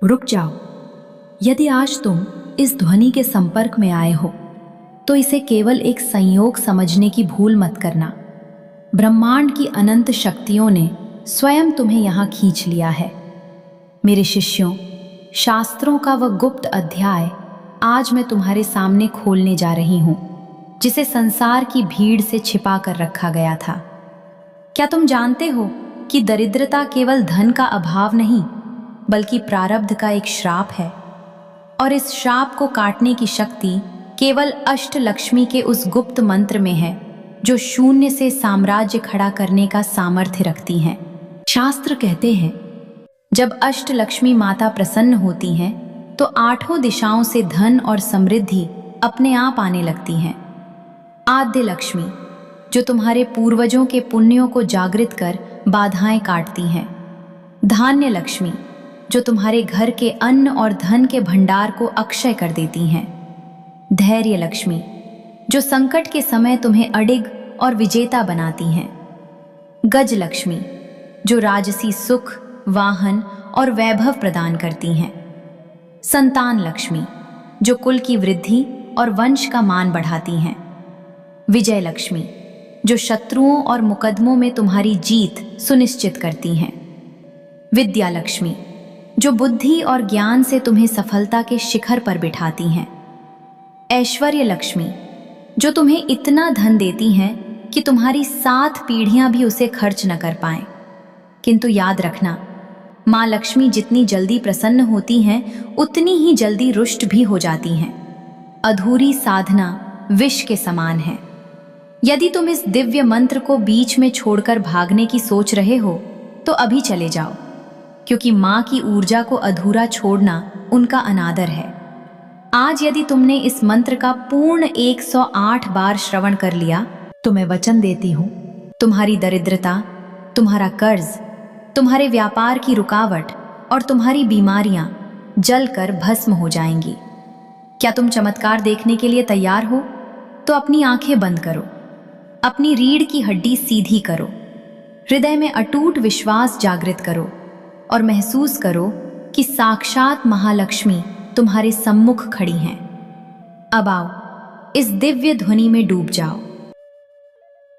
रुक जाओ। यदि आज तुम इस ध्वनि के संपर्क में आए हो तो इसे केवल एक संयोग समझने की भूल मत करना। ब्रह्मांड की अनंत शक्तियों ने स्वयं तुम्हें यहाँ खींच लिया है। मेरे शिष्यों, शास्त्रों का वह गुप्त अध्याय आज मैं तुम्हारे सामने खोलने जा रही हूँ, जिसे संसार की भीड़ से छिपा कर रखा गया था। क्या तुम जानते हो कि दरिद्रता केवल धन का अभाव नहीं, बल्कि प्रारब्ध का एक श्राप है, और इस श्राप को काटने की शक्ति केवल अष्टलक्ष्मी के उस गुप्त मंत्र में है, जो शून्य से साम्राज्य खड़ा करने का सामर्थ्य रखती हैं। शास्त्र कहते हैं, जब अष्टलक्ष्मी माता प्रसन्न होती हैं, तो आठों दिशाओं से धन और समृद्धि अपने आप आने लगती हैं। आद्य लक्ष्मी, जो तुम्हारे पूर्वजों के पुण्यों को जागृत कर बाधाएं काटती हैं। धान्य लक्ष्मी, जो तुम्हारे घर के अन्न और धन के भंडार को अक्षय कर देती हैं। धैर्य लक्ष्मी, जो संकट के समय तुम्हें अडिग और विजेता बनाती हैं। गज लक्ष्मी, जो राजसी सुख, वाहन और वैभव प्रदान करती हैं। संतान लक्ष्मी, जो कुल की वृद्धि और वंश का मान बढ़ाती हैं। विजय लक्ष्मी, जो शत्रुओं और मुकदमों में तुम्हारी जीत सुनिश्चित करती हैं। विद्या लक्ष्मी, जो बुद्धि और ज्ञान से तुम्हें सफलता के शिखर पर बिठाती हैं। ऐश्वर्य लक्ष्मी, जो तुम्हें इतना धन देती हैं कि तुम्हारी 7 पीढ़ियां भी उसे खर्च न कर पाएं। किंतु याद रखना, माँ लक्ष्मी जितनी जल्दी प्रसन्न होती हैं, उतनी ही जल्दी रुष्ट भी हो जाती हैं। अधूरी साधना विष के समान है। यदि तुम इस दिव्य मंत्र को बीच में छोड़कर भागने की सोच रहे हो, तो अभी चले जाओ, क्योंकि माँ की ऊर्जा को अधूरा छोड़ना उनका अनादर है। आज यदि तुमने इस मंत्र का पूर्ण 108 बार श्रवण कर लिया, तो मैं वचन देती हूँ, तुम्हारी दरिद्रता, तुम्हारा कर्ज, तुम्हारे व्यापार की रुकावट और तुम्हारी बीमारियां जलकर भस्म हो जाएंगी। क्या तुम चमत्कार देखने के लिए तैयार हो? तो अपनी आंखें बंद करो, अपनी रीढ़ की हड्डी सीधी करो, हृदय में अटूट विश्वास जागृत करो और महसूस करो कि साक्षात महालक्ष्मी तुम्हारे सम्मुख खड़ी हैं। अब आओ, इस दिव्य ध्वनि में डूब जाओ।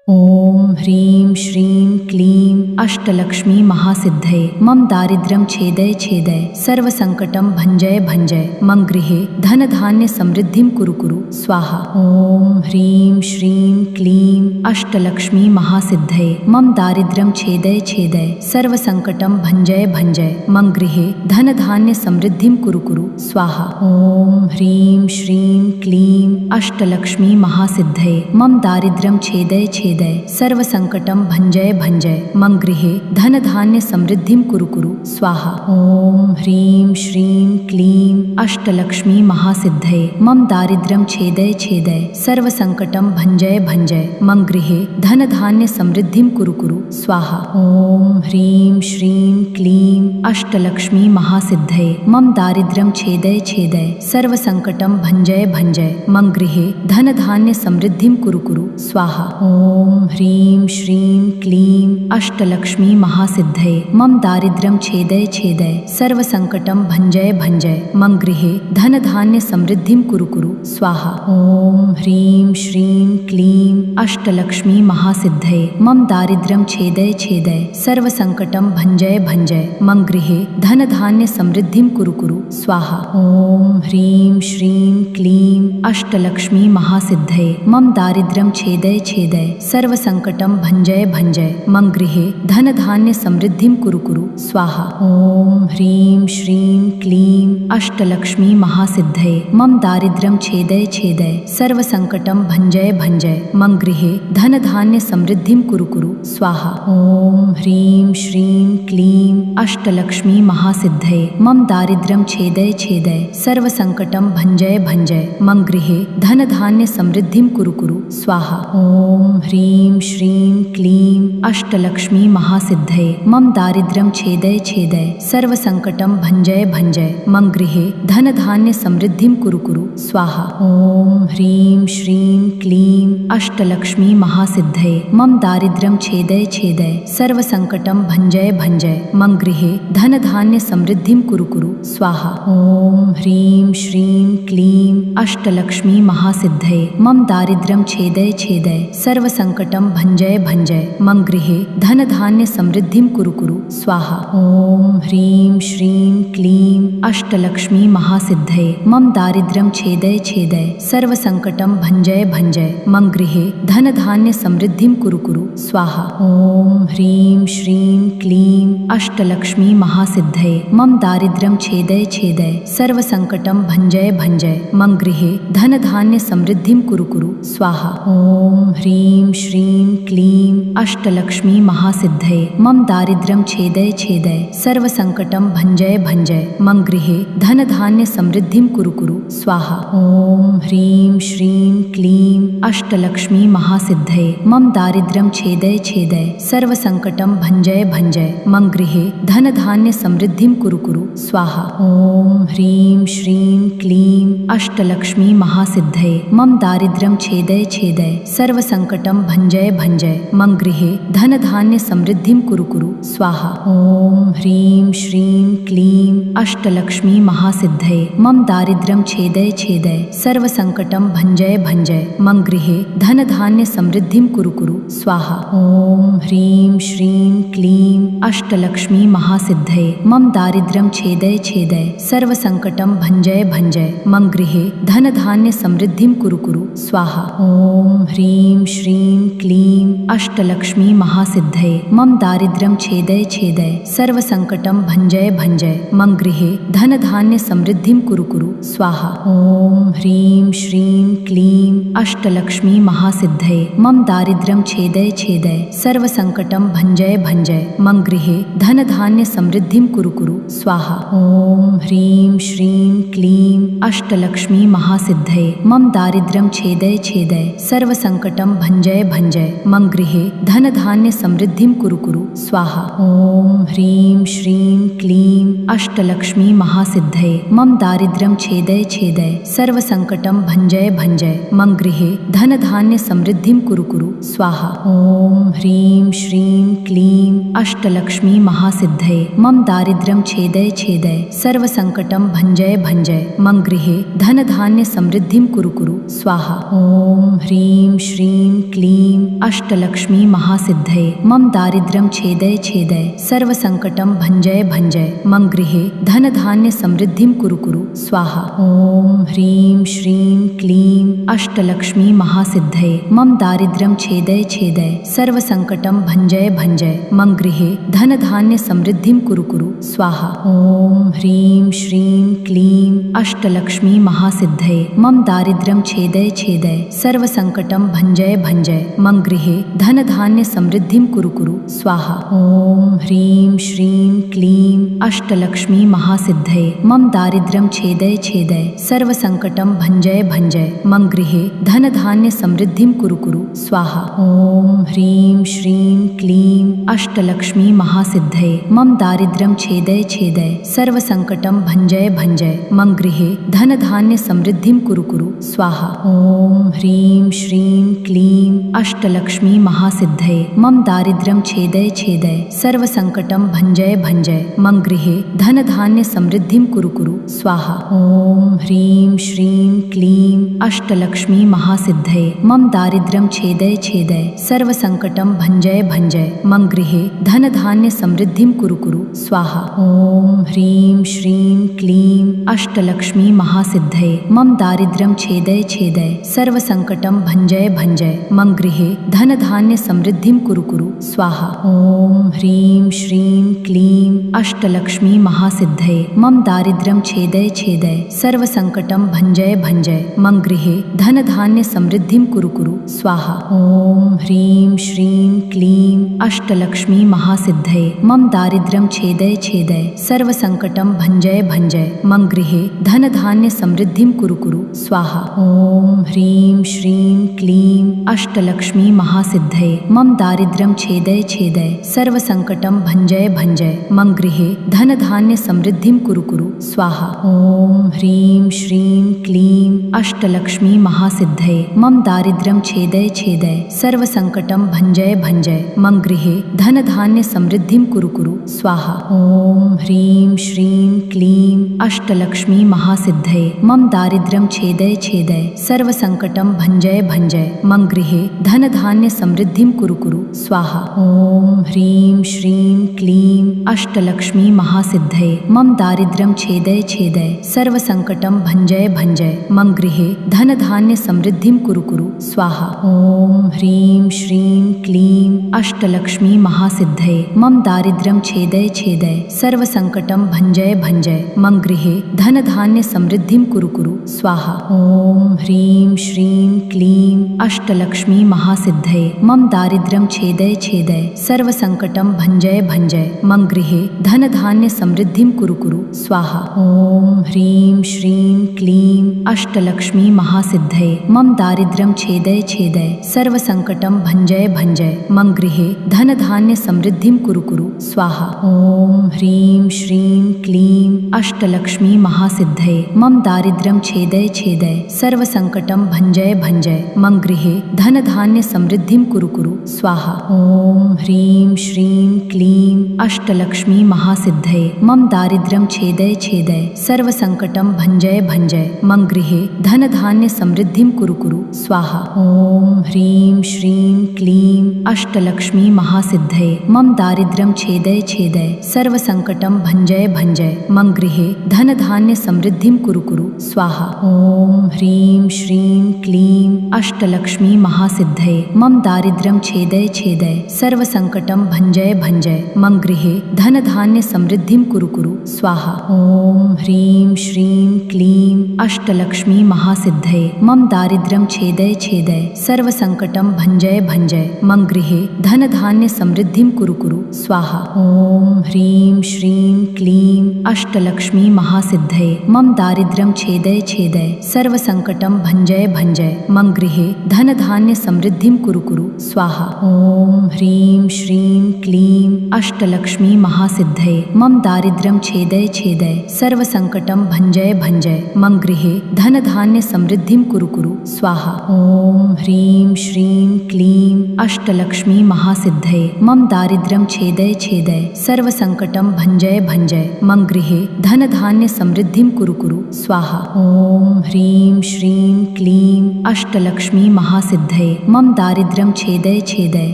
ओम ह्रीं श्रीं क्लीं अष्टलक्ष्मी महासिद्धये मम दारिद्र्यं छेदय छेदय सर्वसंकटं भंजय भंजय मम गृहे धन धान्य समृद्धिं कुरु कुरु स्वाहा। ओम ह्रीं श्रीं क्लीं अष्टलक्ष्मी महासिद्धये मम दारिद्र्यं छेदय छेदय सर्वसंकटं भंजय भंजय मम गृहे धन धान्य समृद्धिं कुरु कुरु स्वाहा। ओम ह्रीं श्रीं क्लीं अष्टलक्ष्मी महासिद्धये मम दारिद्र्यं छेदय छेदय सर्वसंकटं भंजय भंजय मम गृहे धन धान्य समृद्धिं कुरु कुरु स्वाहा। ओम ह्रीं श्रीं क्लीं अष्टलक्ष्मी महासिद्धये मम दारिद्र्यं छेदय छेदय सर्वसंकटं भंजय भंजय मम गृहे धन धान्य समृद्धिं कुरु कुरु स्वाहा। ओम ह्रीं श्रीं क्लीं अष्टलक्ष्मी महासिद्धये मम दारिद्र्यं छेदय छेदय सर्वसंकटं भंजय भंजय मम गृहे धन धान्य समृद्धिं कुरु कुरु स्वाहा। ओम ह्रीं श्रीं क्लीं अष्टलक्ष्मी महासिद्धये मम दारिद्र्यं छेदय छेदय सर्वसंकटं भंजय भंजय मम गृहे धन धान्य समृद्धिं कुरु कुरु स्वाहा। ओम ह्रीं श्रीं क्लीं अष्टलक्ष्मी महासिद्धये मम दारिद्र्यं छेदय छेदय सर्वसंकटं भंजय भंजय मम गृहे धन धान्य समृद्धिं कुरु कुरु स्वाहा। ओम ह्रीं श्रीं क्लीं अष्टलक्ष्मी महासिद्धये मम दारिद्र्यं छेदय छेदय सर्वसंकटं भंजय भंजय मम गृहे धन धान्य समृद्धिं कुरु कुरु स्वाहा। ओम ह्रीं श्रीं क्लीं अष्टलक्ष्मी महासिद्धये मम दारिद्र्यं छेदय छेदय सर्वसंकटं भंजय भंजय मम गृहे धन धान्य समृद्धिं कुरु कुरु स्वाहा। ओम ह्रीं श्रीं क्लीं अष्टलक्ष्मी महासिद्धये मम दारिद्र्यं छेदय छेदय सर्वसंकटं भंजय भंजय मम गृहे धन धान्य समृद्धिं कुरु कुरु स्वाहा। ओम ह्रीं श्रीं क्लीं अष्टलक्ष्मी महासिद्धये मम दारिद्र्यं छेदय छेदय सर्वसंकटं भंजय भंजय मम गृहे धन धान्य समृद्धिं कुरु कुरु स्वाहा। ओम ह्रीं श्रीं क्लीं अष्टलक्ष्मी महासिद्धये मम दारिद्र्यं छेदय छेदय सर्वसंकटं भञ्जय भञ्जय मम गृहे धन धान्य समृद्धिं कुरु कुरु स्वाहा। ओम ह्रीं श्रीं क्लीं अष्टलक्ष्मी महासिद्धये मम दारिद्र्यं छेदय छेदय सर्वसंकटं भञ्जय भञ्जय मम गृहे धन धान्य समृद्धिं कुरु कुरु स्वाहा। ओम ह्रीं श्रीं क्लीं अष्टलक्ष्मी महासिद्धये मम दारिद्र्यं छेदय छेदय सर्वसंकटं भञ्जय भञ्जय मम गृहे धन धान्य समृद्धिं कुरु कुरु स्वाहा। ओम ह्रीं श्रीं क्लीं अष्टलक्ष्मी महासिद्धये मम दारिद्र्यं छेदय छेदय सर्वसंकटं भञ्जय भञ्जय मम गृहे धन धान्य समृद्धिं कुरु कुरु स्वाहा। ओम ह्रीं श्रीं क्लीं अष्टलक्ष्मी महासिद्धये मम दारिद्र्यं छेदय छेदय सर्वसंकटं भञ्जय भञ्जय मम गृहे धन धान्य समृद्धिं कुरु कुरु स्वाहा। ओम ह्रीं श्रीं क्लीं अष्टलक्ष्मी महासिद्धये मम दारिद्र्यं छेदय छेदय सर्वसंकटं भञ्जय भञ्जय मम गृहे धन धान्य समृद्धिं कुरु कुरु स्वाहा। ओम ह्रीं श्रीं क्लीं अष्टलक्ष्मी महासिद्धये मम दारिद्र्यं छेदय छेदय सर्वसंकटं भञ्जय भञ्जय मम गृहे धन धान्य समृद्धिं कुरु कुरु स्वाहा। ओम ह्रीं श्रीं क्लीं अष्टलक्ष्मी महासिद्धये मम दारिद्र्यं छेदय छेदय सर्वसंकटं भञ्जय भञ्जय मम गृहे धन धान्य समृद्धिं कुरु कुरु स्वाहा। ओम ह्रीं श्रीं क्लीं अष्टलक्ष्मी महासिद्धये मम दारिद्र्यं छेदय छेदय सर्वसंकटं भञ्जय भञ्जय मम गृहे धन धान्य समृद्धिं कुरु कुरु स्वाहा। ओम ह्रीं श्रीं क्लीं अष्टलक्ष्मी महासिद्धये मम दारिद्र्यं छेदय छेदय सर्वसंकटं भञ्जय भञ्जय मम गृहे धन धान्य समृद्धिं कुरु कुरु स्वाहा। ओम ह्रीं श्रीं क्लीं अष्टलक्ष्मी महासिद्धये मम दारिद्र्यं छेदय छेदय सर्वसंकटं भञ्जय भञ्जय मम गृहे धन धान्य समृद्धिं कुरु कुरु स्वाहा। ओम ह्रीं श्रीं क्लीं अष्टलक्ष्मी महासिद्धये मम दारिद्र्यं छेदय छेदय सर्वसंकटं भञ्जय भञ्जय मम गृहे धन धान्य समृद्धिं कुरु कुरु स्वाहा। ओम ह्रीं श्रीं क्लीं अष्टलक्ष्मी महासिद्धये मम दारिद्र्यं छेदय छेदय सर्वसंकटं भञ्जय भञ्जय मम गृहे धन धान्य समृद्धिं कुरु कुरु स्वाहा। ओम ह्रीं श्रीं क्लीं अष्टलक्ष्मी महासिद्धये मम दारिद्र्यं छेदय छेदय सर्वसंकटं भञ्जय भञ्जय मम गृहे धन धान्य समृद्धिं कुरु कुरु स्वाहा। ओम ह्रीं श्रीं क्लीं अष्टलक्ष्मी महासिद्धये मम दारिद्र्यं छेदय छेदय सर्वसंकटं भञ्जय भञ्जय मम गृहे धन धान्य समृद्धिं कुरु कुरु स्वाहा। ओम ह्रीं श्रीं क्लीं अष्टलक्ष्मी महासिद्धये मम दारिद्र्यं छेदय छेदय सर्वसंकटं भञ्जय भञ्जय मम गृहे धन धान्य समृद्धिं कुरु कुरु स्वाहा। ओम ह्रीं श्रीं क्लीं अष्टलक्ष्मी महासिद्धये मम दारिद्र्यं छेदय छेदय सर्वसंकटं भञ्जय भञ्जय मम गृहे धन धान्य समृद्धिं कुरु कुरु स्वाहा। ओम ह्रीं श्रीं क्लीं अष्टलक्ष्मी महासिद्धये मम दारिद्र्यं छेदय छेदय सर्वसंकटं भञ्जय भञ्जय मम गृहे धन धान्य समृद्धिं कुरु कुरु स्वाहा। ओम ह्रीं श्रीं क्लीं अष्टलक्ष्मी महासिद्धये मम दारिद्र्यं छेदय छेदय सर्वसंकटं भञ्जय भञ्जय मम गृहे धन धान्य समृद्धिं कुरु कुरु स्वाहा। ओम ह्रीं श्रीं क्लीं अष्टलक्ष्मी महासिद्धये मम दारिद्र्यं छेदय छेदय सर्वसंकटं भञ्जय भञ्जय मम गृहे धन धान्य समृद्धिं कुरु कुरु स्वाहा। ओम ह्रीं श्रीं क्लीं अष्टलक्ष्मी महासिद्धये मम दारिद्र्यं छेदय छेदय सर्वसंकटं भञ्जय भञ्जय मम गृहे धन धान्य समृद्धिं कुरु कुरु स्वाहा। ओम ह्रीं श्रीं क्लीं अष्टलक्ष्मी महासिद्धये मम दारिद्र्यं छेदय छेदय सर्वसंकटं भञ्जय भञ्जय मम गृहे धन धान्य समृद्धिं कुरु कुरु स्वाहा। ओम ह्रीं श्रीं क्लीं अष्टलक्ष्मी महासिद्धये मम दारिद्र्यं छेदय छेदय सर्वसंकटं भञ्जय भञ्जय मम गृहे धन धान्य समृद्धिं कुरु कुरु स्वाहा। ओम ह्रीं श्रीं क्लीं अष्टलक्ष्मी महासिद्धये मम दारिद्र्यं छेदय छेदय सर्वसंकटं भञ्जय भञ्जय मम गृहे धन धान्य समृद्धिं कुरु कुरु स्वाहा। ओम ह्रीं श्रीं क्लीं अष्टलक्ष्मी महासिद्धये मम दारिद्र्यं छेदय छेदय सर्वसंकटं भञ्जय भञ्जय मम गृहे धन धान्य समृद्धिं कुरु कुरु स्वाहा। ओम ह्रीं श्रीं क्लीं अष्टलक्ष्मी महासिद्धये मम दारिद्र्यं छेदय छेदय सर्वसंकटं भञ्जय भञ्जय मम गृहे धन धान्य समृद्धिं कुरु कुरु स्वाहा। ओम ह्रीं श्रीं क्लीं अष्टलक्ष्मी महासिद्धये मम दारिद्र्यं छेदय छेदय सर्वसंकटं भञ्जय भञ्जय मम गृहे धन धान्य समृद्धिं कुरु कुरु स्वाहा। ओम ह्रीं श्रीं क्लीं अष्टलक्ष्मी महासिद्धये मम दारिद्र्यं छेदय छेदय सर्वसंकटं भञ्जय भञ्जय मम गृहे धन धान्य समृद्धिं कुरु कुरु स्वाहा। ओम ह्रीं श्रीं क्लीं अष्टलक्ष्मी महासिद्धये मम दारिद्र्यं छेदय छेदय सर्वसंकटं भञ्जय भञ्जय मम गृहे धन धान्य समृद्धिं कुरु कुरु स्वाहा। ओम ह्रीं श्रीं क्लीं अष्टलक्ष्मी महासिद्धये मम दारिद्र्यं छेदय छेदय सर्वसंकटं भञ्जय भञ्जय मम गृहे धन धान्य समृद्धिं कुरु कुरु स्वाहा। ओम ह्रीं श्रीं क्लीं अष्टलक्ष्मी महासिद्धये मम दारिद्र्यं छेदय छेदय सर्वसंकटं भञ्जय भञ्जय मम गृहे धन धान्य समृद्धिं कुरु कुरु स्वाहा। ओम ह्रीं श्रीं क्लीं अष्टलक्ष्मी महासिद्धये मम दारिद्र्यं छेदय छेदय सर्वसंकटं भञ्जय भञ्जय मम गृहे धन धान्य समृद्धिं कुरु कुरु स्वाहा। ओम ह्रीं श्रीं क्लीं अष्टलक्ष्मी महासिद्धये मम दारिद्र्यं छेदय छेदय सर्वसंकटं भञ्जय भञ्जय मम गृहे धन धान्य समृद्धिं कुरु कुरु स्वाहा। ओम ह्रीं श्रीं क्लीं अष्टलक्ष्मी महासिद्धये मम दारिद्र्यं छेदय छेदय सर्वसंकटं भञ्जय भञ्जय मम गृहे धन धान्य समृद्धिं कुरु कुरु स्वाहा। ओम ह्रीं श्रीं क्लीं अष्टलक्ष्मी महासिद्धये मम दारिद्र्यं छेदय छेदय सर्वसंकटं भञ्जय भञ्जय मम गृहे धन धान्य समृद्धिं कुरु कुरु स्वाहा। ओम ह्रीं श्रीं क्लीं अष्टलक्ष्मी महासिद्धये मम दारिद्र्यं छेदय छेदय सर्वसंकटं भञ्जय भञ्जय मम गृहे धन धान्य समृद्धिं कुरु कुरु स्वाहा। ओम ह्रीं श्रीं क्लीं अष्टलक्ष्मी महासिद्धये मम दारिद्र्यं छेदय छेदय सर्वसंकटं भञ्जय भञ्जय मम गृहे धन धान्य समृद्धिं कुरु कुरु स्वाहा। ओम ह्रीं श्रीं क्लीं अष्टलक्ष्मी महासिद्धये मम दारिद्र्यं छेदय छेदय सर्वसंकटं भञ्जय भञ्जय मम गृहे धन धान्य समृद्धिं कुरु कुरु स्वाहा। ओम ह्रीं श्रीं क्लीं अष्टलक्ष्मी महासिद्धये मम दारिद्र्यं छेदय छेदय सर्वसंकटं भञ्जय भञ्जय मम गृहे धन धान्य समृद्धिं कुरु कुरु स्वाहा। ओम ह्रीं श्रीं क्लीं अष्टलक्ष्मी महासिद्धये मम दारिद्र्यं छेदय छेदय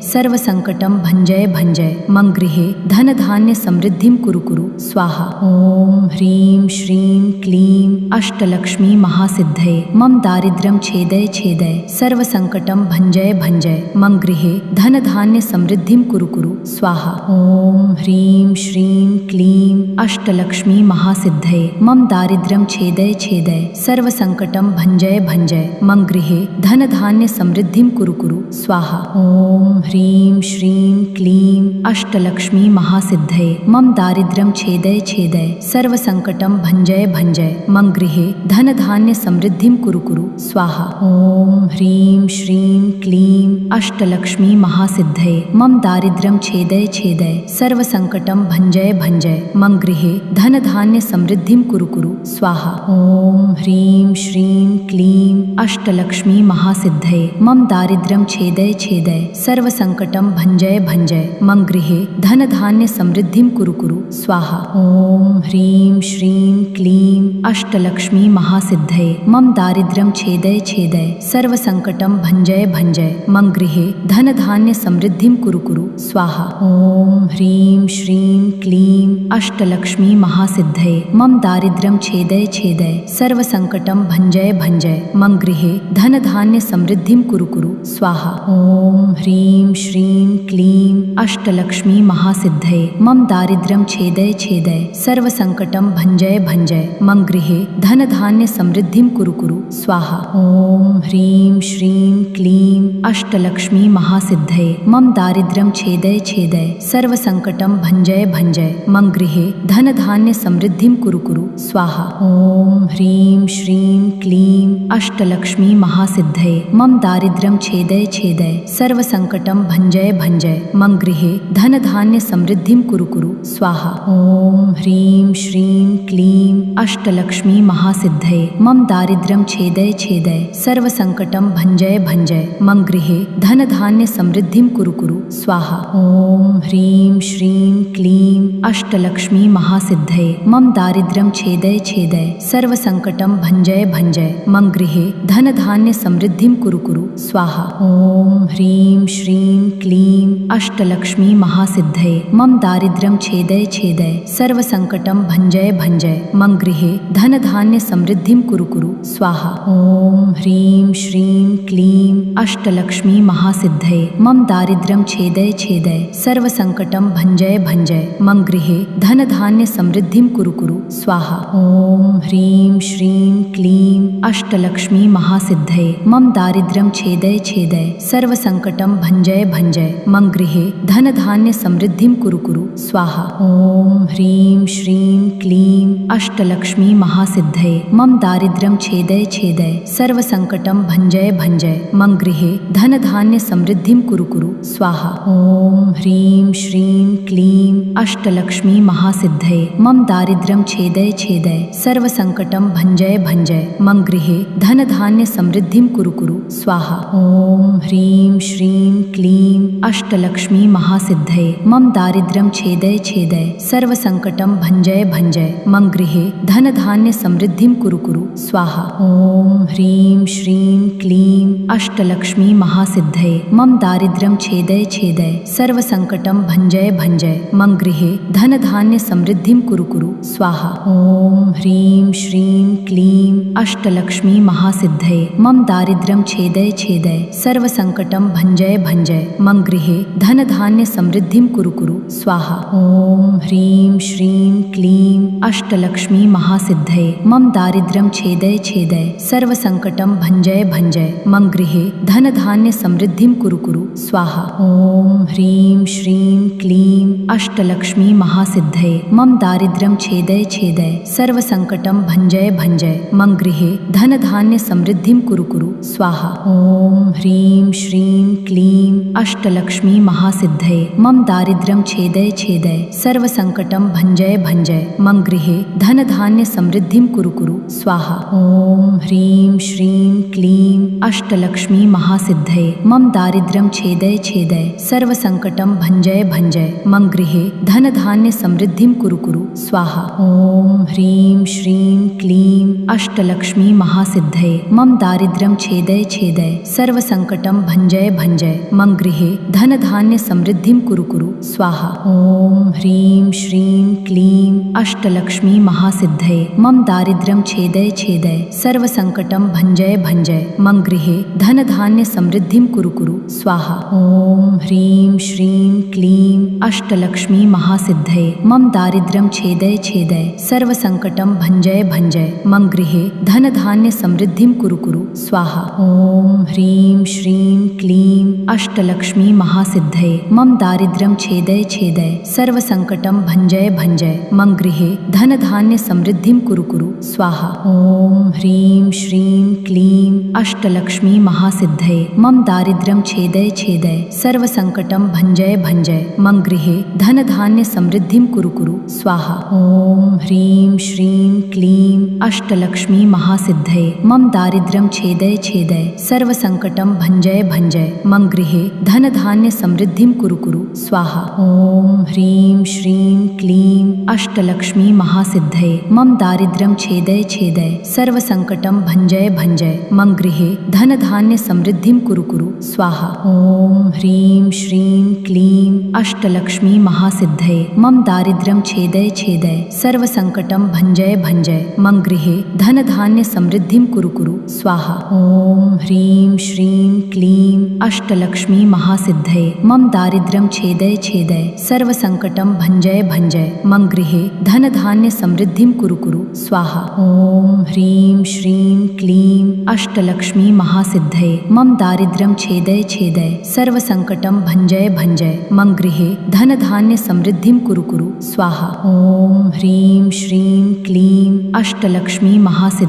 सर्वसंकटं भञ्जय भञ्जय मम गृहे धन धान्य समृद्धिं कुरु कुरु स्वाहा। ओम ह्रीं श्रीं क्लीं अष्टलक्ष्मी महासिद्धये मम दारिद्र्यं छेदय छेदय सर्वसंकटं भञ्जय भञ्जय मम गृहे धन धान्य समृद्धिं कुरु कुरु स्वाहा। ओम ह्रीं श्रीं क्लीं अष्टलक्ष्मी महासिद्धये मम दारिद्र्यं छेदय छेदय सर्वसंकटं भञ्जय भञ्जय मम गृहे धन धान्य समृद्धिं कुरु कुरु स्वाहा। ओम ह्रीं श्रीं क्लीं अष्टलक्ष्मी महासिद्धये मम दारिद्र्यं छेदय छेदय सर्वसंकटं भञ्जय भञ्जय मम गृहे धन धान्य समृद्धिं कुरु कुरु स्वाहा। ओम ह्रीं श्रीं क्लीं अष्टलक्ष्मी महासिद्धये मम दारिद्र्यं छेदय छेदय सर्वसंकटं भञ्जय भञ्जय मम गृहे धन धान्य समृद्धिं कुरु कुरु स्वाहा। ओम ह्रीं श्रीं क्लीं अष्टलक्ष्मी महासिद्धये मम दारिद्र्यं छेदय छेदय सर्वसंकटं भञ्जय भञ्जय मम गृहे धन धान्य समृद्धिं कुरु कुरु स्वाहा। ओम ह्रीं श्रीं क्लीं अष्टलक्ष्मी महासिद्धये मम दारिद्र्यं छेदय छेदय सर्वसंकटं भञ्जय भञ्जय मम गृहे धन धान्य समृद्धिं कुरु कुरु स्वाहा। ओम ह्रीं श्रीं क्लीं अष्टलक्ष्मी महासिद्धये मम दारिद्र्यं छेदय छेदय सर्वसंकटं भञ्जय भञ्जय मम गृहे धन धान्य समृद्धिं कुरु कुरु स्वाहा। ओम ह्रीं श्रीं क्लीं अष्टलक्ष्मी महासिद्धये मम दारिद्र्यं छेदय छेदय सर्वसंकटं भञ्जय भञ्जय मम गृहे धनधान्य समृद्धिं कुरु कुरु स्वाहा। ॐ ह्रीं श्रीं क्लीं अष्टलक्ष्मी महासिद्धये मम दारिद्र्यं छेदय छेदय सर्वसंकटं भञ्जय भञ्जय मम गृहे धनधान्य समृद्धिं कुरु कुरु स्वाहा। ॐ ह्रीं श्रीं क्लीं अष्टलक्ष्मी महासिद्धये मम दारिद्र्यं छेदय छेदय सर्वसंकटं भञ्जय भञ्जय मम गृहे धनधान्य समृद्धिं कुरु कुरु स्वाहा। ॐ ह्रीं श्रीं क्लीं अष्टलक्ष्मी महासिद्धये मम दारिद्र्यं छेदय छेदय सर्वसंकटं भञ्जय भञ्जय मम गृहे धनधान्य समृद्धिं कुरु कुरु स्वाहा। ॐ ह्रीं श्रीं क्लीं अष्टलक्ष्मी महासिद्धये मम दारिद्र्यं छेदय छेदय सर्वसंकटं भञ्जय भञ्जय मम गृहे धनधान्य समृद्धिं कुरु कुरु स्वाहा। ॐ ह्रीं श्रीं क्लीं अष्टलक्ष्मी महासिद्धये मम दारिद्र्यं छेदय छेदय सर्वसंकटं भञ्जय भञ्जय मम गृहे धनधान्य समृद्धिं कुरु कुरु स्वाहा। ॐ ह्रीं श्रीं क्लीं अष्टलक्ष्मी महासिद्धये मम दारिद्र्यं छेदय छेदय सर्वसंकटं भञ्जय भञ्जय मम गृहे धनधान्य समृद्धिं कुरु कुरु स्वाहा। ॐ ह्रीं श्रीं क्लीं अष्टलक्ष्मी महासिद्धये मम दारिद्र्यं छेदय छेदय सर्वसंकटं भञ्जय भञ्जय मम गृहे धनधान्य समृद्धिं कुरु कुरु स्वाहा। ॐ ह्रीं श्रीं क्लीं अष्टलक्ष्मी महासिद्धये मम दारिद्र्यं छेदय छेदय सर्वसंकटं भञ्जय भञ्जय मम गृहे धनधान्य समृद्धिं कुरु कुरु स्वाहा। ॐ ह्रीं श्रीं क्लीं अष्टलक्ष्मी महासिद्धये मम दारिद्र्यं छेदय छेदय सर्वसंकटं भञ्जय भञ्जय मम गृहे धनधान्य समृद्धिं कुरु कुरु स्वाहा। ॐ ह्रीं श्रीं क्लीं अष्टलक्ष्मी महासिद्धये मम दारिद्र्यं छेदय छेदय सर्वसंकटं भञ्जय भञ्जय मम गृहे धनधान्य समृद्धिं कुरु कुरु स्वाहा। ॐ ह्रीं श्रीं क्लीं अष्टलक्ष्मी महासिद्धये मम दारिद्र्यं छेदय छेदय सर्वसंकटं भञ्जय भञ्जय मम गृहे धनधान्य समृद्धिं कुरु कुरु स्वाहा। ॐ ह्रीं श्रीं क्लीं अष्टलक्ष्मी महासिद्धये मम दारिद्र्यं छेदय छेदय सर्वसंकटं भञ्जय भञ्जय मम गृहे धनधान्य समृद्धिं कुरु कुरु स्वाहा। ॐ ह्रीं श्रीं क्लीं अष्टलक्ष्मी महासिद्धये मम दारिद्र्यं छेदय छेदय सर्वसंकटं भञ्जय भञ्जय मम गृहे धनधान्य समृद्धिं कुरु कुरु स्वाहा। ॐ ह्रीं श्रीं क्लीं अष्टलक्ष्मी महासिद्धये मम दारिद्र्यं छेदय छेदय सर्वसंकटं भञ्जय भञ्जय मम गृहे धनधान्य समृद्धिं कुरु कुरु स्वाहा। ॐ ह्रीं श्रीं क्लीं अष्टलक्ष्मी महासिद्धये मम दारिद्र्यं छेदय छेदय सर्वसंकटं भञ्जय भञ्जय मम गृहे धनधान्य समृद्धिं कुरु कुरु स्वाहा। ॐ ह्रीं श्रीं क्लीं अष्टलक्ष्मी महासिद्धये मम दारिद्र्यं छेदय छेदय सर्वसंकटं भञ्जय भञ्जय मम गृहे धनधान्य समृद्धिं कुरु कुरु स्वाहा। ॐ ह्रीं श्रीं क्लीं अष्टलक्ष्मी महासिद्धये मम दारिद्र्यं छेदय छेदय सर्वसंकटं भञ्जय भञ्जय मम गृहे धनधान्य समृद्धिं कुरु कुरु स्वाहा। ॐ ह्रीं श्रीं क्लीं अष्टलक्ष्मी महासिद्धये मम दारिद्र्यं छेदय छेदय सर्वसंकटं भञ्जय भञ्जय मम गृहे धनधान्य समृद्धिं कुरु कुरु स्वाहा। ॐ ह्रीं श्रीं क्लीं अष्टलक्ष्मी महासिद्धये मम दारिद्र्यं छेदय छेदय सर्वसंकटं भञ्जय भञ्जय मम गृहे धनधान्य समृद्धिं कुरु कुरु स्वाहा। ॐ ह्रीं श्रीं क्लीं अष्टलक्ष्मी महासिद्धये मम दारिद्र्यं छेदय छेदय सर्वसंकटं भञ्जय भञ्जय मम गृहे धनधान्य समृद्धिं कुरु कुरु स्वाहा। ॐ ह्रीं श्रीं क्लीं अष्टलक्ष्मी महासिद्धये मम दारिद्र्यं छेदय छेदय सर्वसंकटं भञ्जय भञ्जय मम गृहे धनधान्य समृद्धिं कुरु कुरु स्वाहा। ॐ ह्रीं श्रीं क्लीं अष्टलक्ष्मी महासिद्धये मम दारिद्र्यं छेदय छेदय सर्वसंकटं भञ्जय भञ्जय मम गृहे धनधान्य समृद्धिं कुरु कुरु स्वाहा। ॐ ह्रीं श्रीं क्लीं अष्टलक्ष्मी महासिद्धये मम दारिद्र्यं छेदय छेदय सर्वसंकटं भञ्जय भञ्जय मम गृहे धनधान्य समृद्धिं कुरु कुरु स्वाहा। ॐ ह्रीं श्रीं क्लीं अष्टलक्ष्मी महासिद्धये मम दारिद्र्यं छेदय छेदय सर्वसंकटं भञ्जय भञ्जय मम गृहे धनधान्य धान्य समृद्धिं कुरु कुरु स्वाहा। ओम ह्रीं श्रीं क्लीं अष्टलक्ष्मी महासिद्धये मम दारिद्र्यं छेदय छेदय सर्वसंकटं भञ्जय भञ्जय मम गृहे धन धान्य समृद्धिं कुरु कुरु स्वाहा। ओम ह्रीं श्रीं क्लीं अष्टलक्ष्मी महासिद्धये मम दारिद्र्यं छेदय छेदय सर्वसंकटं भञ्जय भञ्जय मम गृहे धन धान्य समृद्धिं कुरु कुरु स्वाहा। ओम ह्रीं श्रीं क्लीं अष्टलक्ष्मी महासिद्धये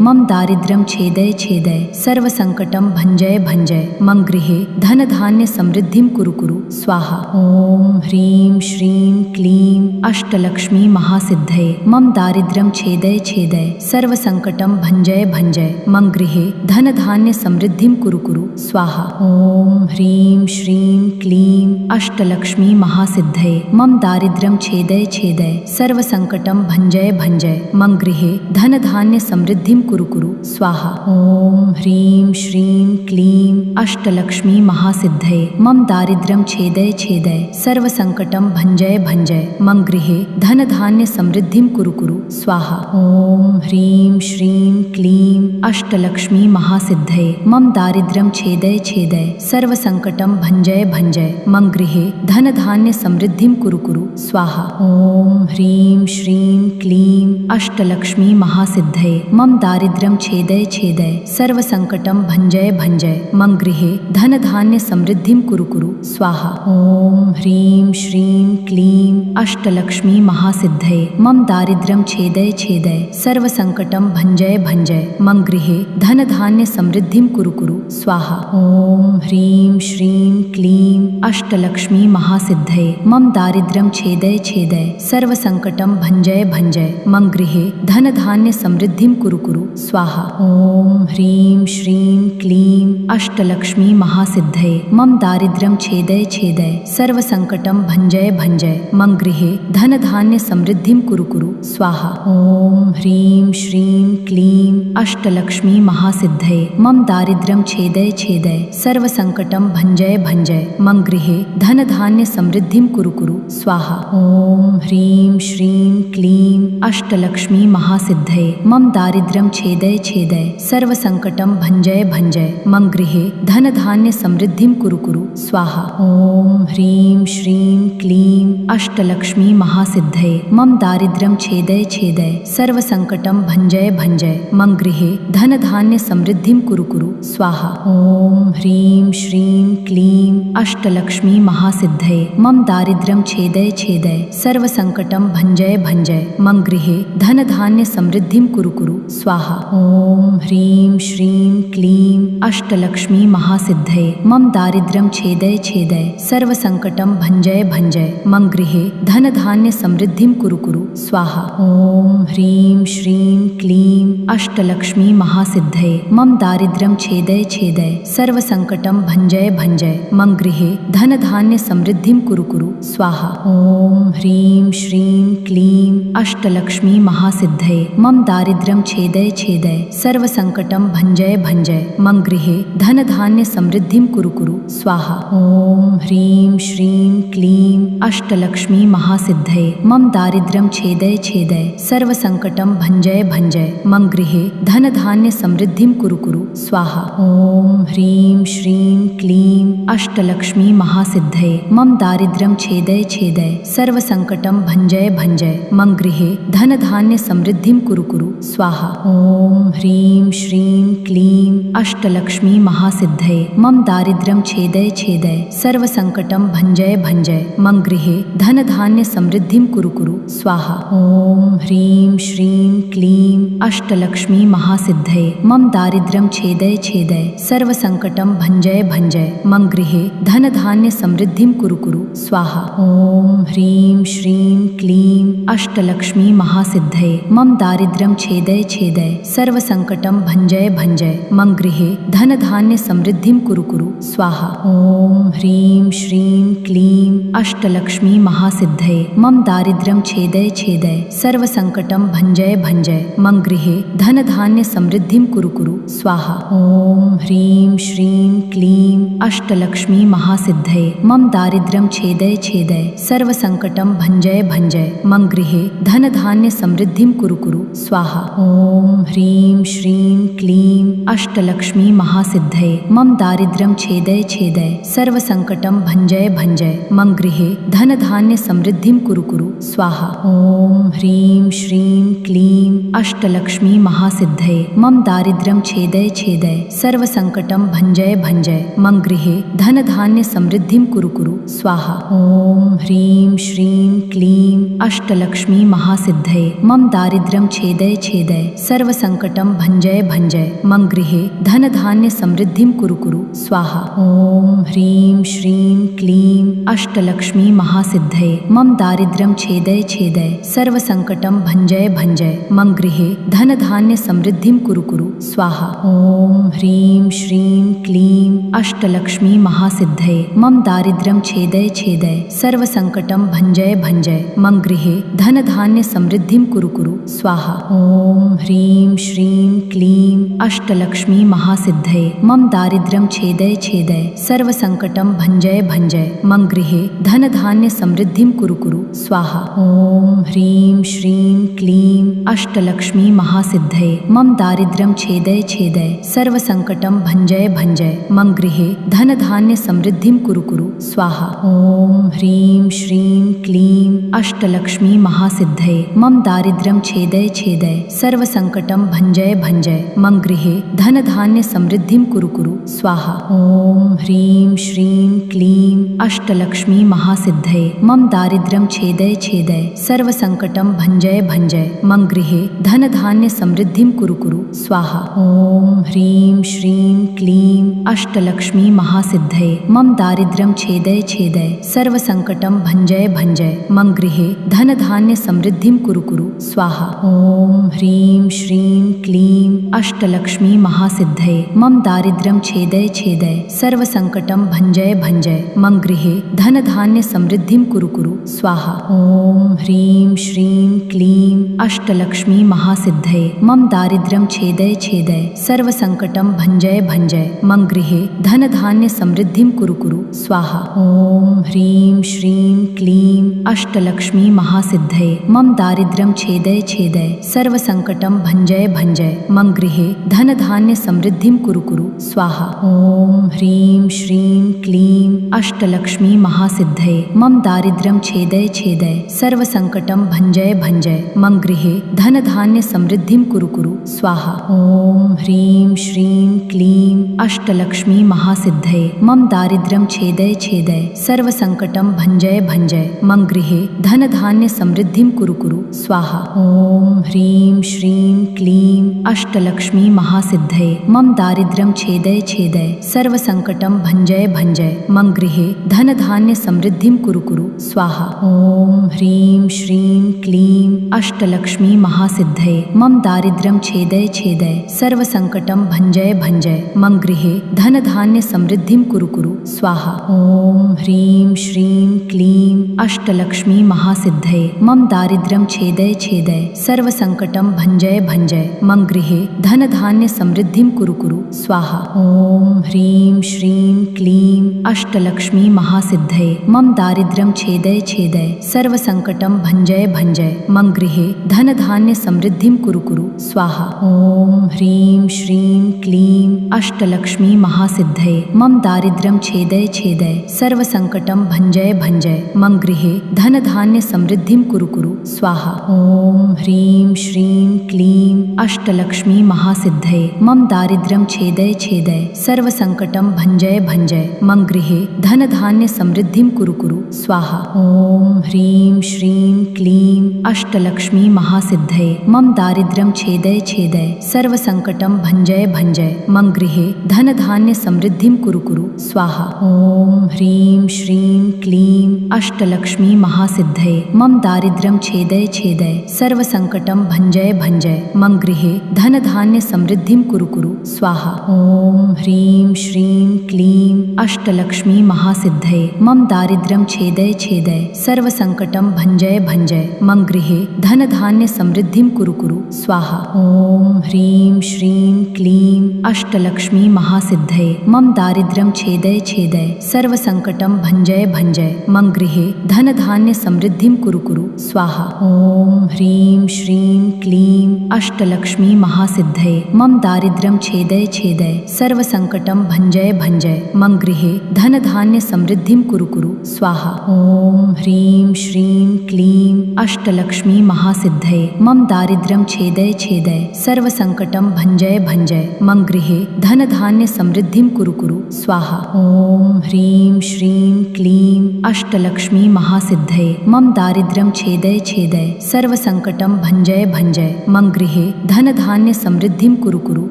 मम दारिद्र्यं छेदय छेदय सर्वसंकटं भञ्जय भञ्जय मम गृहे धन धान्य समृद्धिं कुरु कुरु स्वाहा। ओम ह्रीं श्रीं क्लीं अष्टलक्ष्मी महासिद्धये मम दारिद्र्यं छेदय छेदय सर्वसंकटं भञ्जय भञ्जय मम गृहे धन धान्य समृद्धिं कुरु कुरु स्वाहा। ओम ह्रीं श्रीं क्लीं अष्टलक्ष्मी महासिद्धये मम दारिद्र्यं छेदय छेदय सर्वसंकटं भञ्जय भञ्जय मम गृहे धन धान्य समृद्धिं कुरु कुरु स्वाहा। ओम ह्रीं श्रीं क्लीं अष्टलक्ष्मी महासिद्धये मम दारिद्र्यं छेदय छेदय सर्वसंकटं भञ्जय भञ्जय मम गृहे धन धान्य समृद्धिं कुरु कुरु स्वाहा। ओम ह्रीं श्रीं क्लीं अष्टलक्ष्मी महासिद्धये मम दारिद्र्यं छेदय छेदय सर्वसंकटं भञ्जय भञ्जय मम गृहे धन धान्य समृद्धिं कुरु कुरु स्वाहा। ओम ह्रीं श्रीं क्लीं अष्टलक्ष्मी महासिद्धये मम दारिद्र्यं छेदय छेदय सर्वसंकटं भञ्जय भञ्जय मम गृहे धन धान्य समृद्धिं कुरु कुरु स्वाहा। ओम ह्रीं श्रीं क्लीं अष्टलक्ष्मी महासिद्धये मम दारिद्र्यं छेदय छेदय सर्वसंकटं भञ्जय भञ्जय मम गृहे धन धान्य समृद्धिं कुरु कुरु स्वाहा। ओम ह्रीं श्रीं क्लीं अष्टलक्ष्मी महासिद्धये मम दारिद्र्यं छेदय छेदय सर्वसंकटं भञ्जय भञ्जय मम गृहे धन धान्य समृद्धिं कुरु कुरु स्वाहा। ओम ह्रीं श्रीं क्लीं अष्टलक्ष्मी महासिद्धये मम दारिद्र्यं छेदय छेदय सर्वसंकटं भञ्जय भञ्जय मम गृहे धन धान्य समृद्धिं कुरु कुरु स्वाहा। ओम ह्रीं श्रीं क्लीं अष्टलक्ष्मी महासिद्धये मम दारिद्र्यं छेदय छेदय सर्वसंकटं भञ्जय भञ्जय मम गृहे धन धान्य समृद्धिं कुरु कुरु स्वाहा। ओम ह्रीं श्रीं क्लीं अष्टलक्ष्मी महासिद्धये मम दारिद्र्यं छेदय छेदय सर्वसंकटं भञ्जय भञ्जय मम गृहे धन धान्य समृद्धिं कुरु कुरु स्वाहा। ओम ह्रीं श्रीं क्लीं अष्टलक्ष्मी महासिद्धये मम दारिद्र्यं छेदय छेदय सर्वसंकटं भञ्जय भञ्जय मम गृहे धन धान्य समृद्धिं कुरु कुरु स्वाहा। ओम ह्रीं श्रीं क्लीं अष्टलक्ष्मी महासिद्धये मम दारिद्र्यं छेदय छेदय सर्वसंकटं भञ्जय भञ्जय मम गृहे धन धान्य समृद्धिं कुरु कुरु स्वाहा। ओम ह्रीं श्रीं क्लीं अष्टलक्ष्मी महासिद्धये मम दारिद्र्यं छेदय छेदय सर्वसंकटं भञ्जय भञ्जय मम गृहे धन धान्य समृद्धिं कुरु कुरु स्वाहा। ओम ह्रीं श्रीं क्लीं अष्टलक्ष्मी महासिद्धये मम दारिद्र्यं छेदय छेदय सर्वसंकटं भञ्जय भञ्जय मम गृहे धन धान्य समृद्धिं कुरु कुरु स्वाहा। ओम ह्रीं श्रीं क्लीं अष्टलक्ष्मी महासिद्धये मम दारिद्र्यं छेदय छेदय सर्वसंकटं भञ्जय भञ्जय मम गृहे धन धान्य समृद्धिं कुरु कुरु स्वाहा। ओम ह्रीं श्रीं क्लीं अष्टलक्ष्मी महासिद्धये मम दारिद्र्यं छेदय छेदय सर्वसंकटं भञ्जय भञ्जय मम गृहे धन धान्य समृद्धिं कुरु कुरु स्वाहा। ओम ह्रीं श्रीं क्लीं अष्टलक्ष्मी महासिद्धये मम दारिद्र्यं छेदय छेदय सर्वसंकटं भञ्जय भञ्जय मम गृहे धन धान्य समृद्धिं कुरु कुरु स्वाहा। ओम ह्रीं श्रीं क्लीं अष्टलक्ष्मी महासिद्धये मम दारिद्र्यं छेदय छेदय सर्वसंकटं भञ्जय भञ्जय मम गृहे धन धान्य समृद्धिं कुरु कुरु स्वाहा। ओम ह्रीं श्रीं क्लीं अष्टलक्ष्मी महासिद्धये मम दारिद्र्यं छेदय छेदय सर्वसंकटं भञ्जय भञ्जय मम गृहे धन धान्य समृद्धिं कुरु कुरु स्वाहा। ओम ह्रीं श्रीं क्लीं अष्टलक्ष्मी महासिद्धये मम दारिद्र्यं छेदय छेदय सर्वसंकटं भञ्जय भञ्जय मम गृहे धन धान्य समृद्धिं कुरु कुरु स्वाहा। ओम ह्रीं श्रीं क्लीं अष्टलक्ष्मी महासिद्धये मम दारिद्र्यं छेदय छेदय सर्वसंकटं भञ्जय भञ्जय मम गृहे धनधान्य समृद्धिं कुरु कुरु स्वाहा। ॐ ह्रीं श्रीं क्लीं अष्टलक्ष्मी महासिद्धये मम दारिद्र्यं छेदय छेदय सर्वसंकटं भञ्जय भञ्जय मम गृहे धनधान्य समृद्धिं कुरु कुरु स्वाहा। ॐ ह्रीं श्रीं क्लीं अष्टलक्ष्मी महासिद्धये मम दारिद्र्यं छेदय छेदय सर्वसंकटं भञ्जय भञ्जय मम गृहे धनधान्य समृद्धिं कुरु कुरु स्वाहा। ॐ ह्रीं श्रीं क्लीं अष्टलक्ष्मी महासिद्धये मम दारिद्र्यं छेदय छेदय सर्वसंकटं भञ्जय भञ्जय मम गृहे धनधान्य समृद्धिं कुरु कुरु स्वाहा। ॐ ह्रीं श्रीं क्लीं अष्टलक्ष्मी महासिद्धये मम दारिद्र्यं छेदय छेदय सर्वसंकटं भञ्जय भञ्जय मम गृहे धनधान्य समृद्धिं कुरु कुरु स्वाहा। ॐ ह्रीं श्रीं क्लीं अष्टलक्ष्मी महासिद्धये मम दारिद्र्यं छेदय छेदय सर्वसंकटं भञ्जय भञ्जय मम गृहे धनधान्य समृद्धिं कुरु कुरु स्वाहा। ॐ ह्रीं श्रीं क्लीं अष्टलक्ष्मी महासिद्धये मम दारिद्र्यं छेदय छेदय सर्वसंकटं भञ्जय भञ्जय मम गृहे धनधान्य समृद्धिं कुरु कुरु स्वाहा। ॐ ह्रीं श्रीं क्लीं अष्टलक्ष्मी महासिद्धये मम दारिद्र्यं छेदय छेदय सर्वसंकटं भञ्जय भञ्जय मम गृहे धनधान्य समृद्धिं कुरु कुरु स्वाहा। ॐ ह्रीं श्रीं क्लीं अष्टलक्ष्मी महासिद्धये मम दारिद्र्यं छेदय छेदय सर्वसंकटं भञ्जय भञ्जय मम गृहे धनधान्य समृद्धिं कुरु कुरु स्वाहा। ॐ ह्रीं श्रीं क्लीं अष्टलक्ष्मी महासिद्धये मम दारिद्र्यं छेदय छेदय सर्वसंकटं भञ्जय भञ्जय मम गृहे धनधान्य समृद्धिं कुरु कुरु स्वाहा। ॐ ह्रीं श्रीं क्लीं अष्टलक्ष्मी महासिद्धये मम दारिद्र्यं छेदय छेदय सर्वसंकटं भञ्जय भञ्जय मम गृहे धनधान्य समृद्धिं कुरु कुरु स्वाहा। ॐ ह्रीं श्रीं क्लीं अष्टलक्ष्मी महासिद्धये मम दारिद्र्यं छेदय छेदय सर्वसंकटं भञ्जय भञ्जय मम गृहे धनधान्य समृद्धिं कुरु कुरु स्वाहा। ॐ ह्रीं श्रीं क्लीं अष्टलक्ष्मी महासिद्धये मम दारिद्र्यं छेदय छेदय सर्वसंकटं भञ्जय भञ्जय मम गृहे धनधान्य समृद्धिं कुरु कुरु स्वाहा। ॐ ह्रीं श्रीं क्लीं अष्टलक्ष्मी महासिद्धये मम दारिद्र्यं छेदय छेदय सर्वसंकटं भञ्जय भञ्जय मम गृहे धनधान्य समृद्धिं कुरु कुरु स्वाहा। ॐ ह्रीं श्रीं क्लीं अष्टलक्ष्मी महासिद्धये मम दारिद्र्यं छेदय छेदय सर्वसंकटं भञ्जय भञ्जय मम गृहे धनधान्य समृद्धिं कुरु कुरु स्वाहा। ॐ ह्रीं श्रीं क्लीं अष्टलक्ष्मी महासिद्धये मम दारिद्र्यं छेदय छेदय सर्वसंकटं भञ्जय भञ्जय मम गृहे धनधान्य समृद्धिं कुरु कुरु स्वाहा। ॐ ह्रीं श्रीं क्लीं अष्टलक्ष्मी महासिद्धये मम दारिद्र्यं छेदय छेदय सर्वसंकटं भञ्जय भञ्जय मम गृहे धनधान्य समृद्धिं कुरु कुरु स्वाहा। ॐ ह्रीं श्रीं क्लीं अष्टलक्ष्मी महासिद्धये मम दारिद्र्यं छेदय छेदय सर्वसंकटं भञ्जय भञ्जय मम गृहे धनधान्य समृद्धिं कुरु कुरु स्वाहा। ॐ ह्रीं श्रीं क्लीं अष्टलक्ष्मी महासिद्धये मम दारिद्र्यं छेदय छेदय सर्वसंकटं भञ्जय भञ्जय मम गृहे धनधान्य समृद्धिं कुरु कुरु स्वाहा। ॐ ह्रीं श्रीं क्लीं अष्टलक्ष्मी महासिद्धये मम दारिद्र्यं छेदय छेदय सर्वसंकटं भञ्जय भञ्जय मम गृहे धनधान्य समृद्धिं कुरु कुरु स्वाहा। ॐ ह्रीं श्रीं क्लीं अष्टलक्ष्मी महासिद्धये मम दारिद्र्यं छेदय छेदय सर्वसंकटं भञ्जय भञ्जय मम गृहे धनधान्य समृद्धिं कुरु कुरु स्वाहा। ॐ ह्रीं श्रीं क्लीं अष्टलक्ष्मी महासिद्धये मम दारिद्र्यं छेदय छेदय सर्वसंकटं भञ्जय भञ्जय मम गृहे धनधान्य समृद्धिं कुरु कुरु स्वाहा। ॐ ह्रीं श्रीं क्लीं अष्टलक्ष्मी महासिद्धये मम दारिद्र्यं छेदय छेदय सर्वसंकटं भञ्जय भञ्जय मम गृहे धनधान्य समृद्धिं कुरु कुरु स्वाहा। ॐ ह्रीं श्रीं क्लीं अष्टलक्ष्मी महासिद्धये मम दारिद्र्यं छेदय छेदय सर्वसंकटं भञ्जय भञ्जय मम गृहे धनधान्य समृद्धिं कुरु कुरु स्वाहा। ॐ ह्रीं श्रीं क्लीं अष्टलक्ष्मी महासिद्धये मम दारिद्र्यं छेदय छेदय सर्वसंकटं भञ्जय भञ्जय मम गृहे धनधान्य धनधान्य समृद्धिं कुरु कुरु स्वाहा। ॐ ह्रीं श्रीं क्लीं अष्टलक्ष्मी महासिद्धये मम दारिद्र्यं छेदय छेदय सर्वसंकटं भञ्जय भञ्जय मम गृहे धनधान्य समृद्धिं कुरु कुरु स्वाहा। ॐ ह्रीं श्रीं क्लीं अष्टलक्ष्मी महासिद्धये मम दारिद्र्यं छेदय छेदय सर्वसंकटं भञ्जय भञ्जय मम गृहे धनधान्य समृद्धिं कुरु कुरु स्वाहा। ॐ ह्रीं श्रीं क्लीं अष्टलक्ष्मी महासिद्धये मम दारिद्र्यं छेदय छेदय सर्वसंकटं भञ्जय भञ्जय मम गृहे धनधान्य समृद्धिं कुरु कुरु स्वाहा। ॐ ह्रीं श्रीं क्लीं अष्टलक्ष्मी महासिद्धये मम दारिद्र्यं छेदय छेदय सर्वसंकटं भञ्जय भञ्जय मम गृहे धनधान्य समृद्धिं कुरु कुरु स्वाहा। ॐ ह्रीं श्रीं क्लीं अष्टलक्ष्मी महासिद्धये मम दारिद्र्यं छेदय छेदय सर्वसंकटं भञ्जय भञ्जय मम गृहे धनधान्य समृद्धिं कुरु कुरु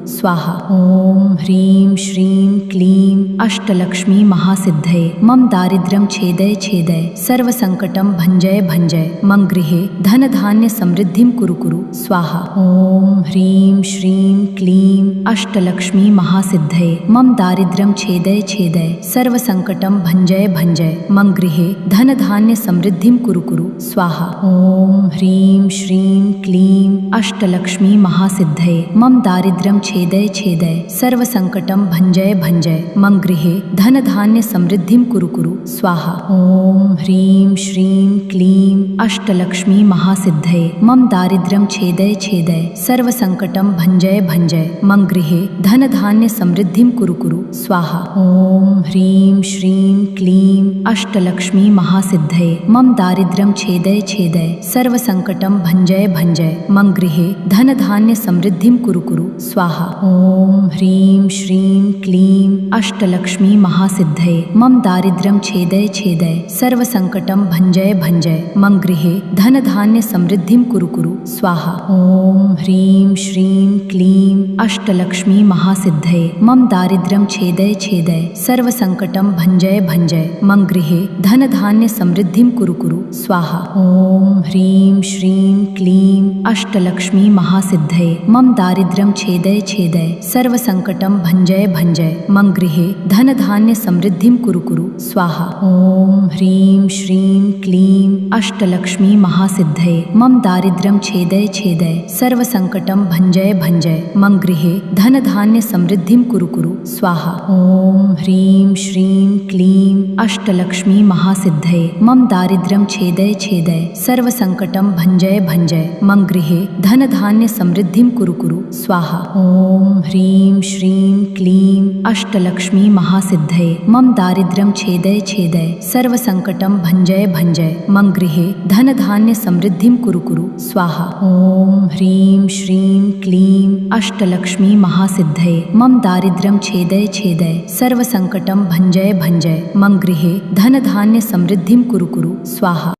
स्वाहा। ॐ ह्रीं श्रीं क्लीं अष्टलक्ष्मी महासिद्धये मम दारिद्र्यं छेदय छेदय सर्वसंकटं भञ्जय भञ्जय मम गृहे धनधान्य समृद्धिं कुरु कुरु स्वाहा। ॐ ह्रीं श्रीं क्लीं अष्टलक्ष्मी महासिद्धये मम दारिद्र्यं छेदय छेदय सर्वसंकटं भञ्जय भञ्जय मम गृहे धनधान्य समृद्धिं कुरु कुरु स्वाहा। ॐ ह्रीं श्रीं क्लीं अष्टलक्ष्मी महासिद्धये मम दारिद्र्यं छेदय छेदय सर्वसंकटं भञ्जय भञ्जय मम गृहे धनधान्य समृद्धिं कुरु कुरु स्वाहा। ॐ ह्रीं श्रीं क्लीं अष्टलक्ष्मी महासिद्धये मम दारिद्र्यं छेदय छेदय सर्वसंकटं भञ्जय भञ्जय मम गृहे धनधान्य समृद्धिं कुरु कुरु स्वाहा। ॐ ह्रीं श्रीं क्लीं अष्टलक्ष्मी महासिद्धये मम दारिद्र्यं छेदय छेदय सर्वसंकटं भञ्जय भञ्जय मम गृहे धनधान्य समृद्धिं कुरु कुरु स्वाहा। ॐ ह्रीं श्रीं क्लीं अष्टलक्ष्मी महासिद्धये मम दारिद्र्यं छेदय छेदय सर्वसंकटं भञ्जय भञ्जय मम गृहे धनधान्य समृद्धिं कुरु कुरु स्वाहा। ॐ ह्रीं श्रीं क्लीं अष्टलक्ष्मी महासिद्धये मम दारिद्र्यं छेदय छेदय सर्वसंकटं भञ्जय भञ्जय मम गृहे धनधान्य समृद्धिं कुरु कुरु स्वाहा। ॐ ह्रीं श्रीं क्लीं अष्टलक्ष्मी महासिद्धये मम दारिद्र्यं छेदय छेदय सर्वसंकटं भञ्जय भञ्जय मम गृहे धनधान्य समृद्धिं कुरु कुरु स्वाहा। ॐ ह्रीं श्रीं क्लीं अष्टलक्ष्मी महासिद्धये मम दारिद्र्यं छेदय छेदय सर्वसंकटं भञ्जय भञ्जय मम गृहे धनधान्य समृद्धिं कुरु कुरु स्वाहा। ॐ ह्रीं श्रीं क्लीं अष्टलक्ष्मी महासिद्धये मम दारिद्र्यं छेदय छेदय सर्वसंकटं भञ्जय भञ्जय मम गृहे धनधान्य समृद्धिं कुरु कुरु स्वाहा। ॐ ह्रीं श्रीं क्लीं अष्टलक्ष्मी महासिद्धये मम दारिद्र्यं छेदय छेदय सर्वसंकटं भञ्जय भञ्जय मम गृहे धनधान्य समृद्धिं कुरु कुरु स्वाहा। ॐ ह्रीं श्रीं क्लीं अष्टलक्ष्मी महासिद्धये मम दारिद्र्यं छेदय छेदय सर्वसंकटं भञ्जय भञ्जय मम गृहे धनधान्य समृद्धिं कुरु कुरु स्वाहा।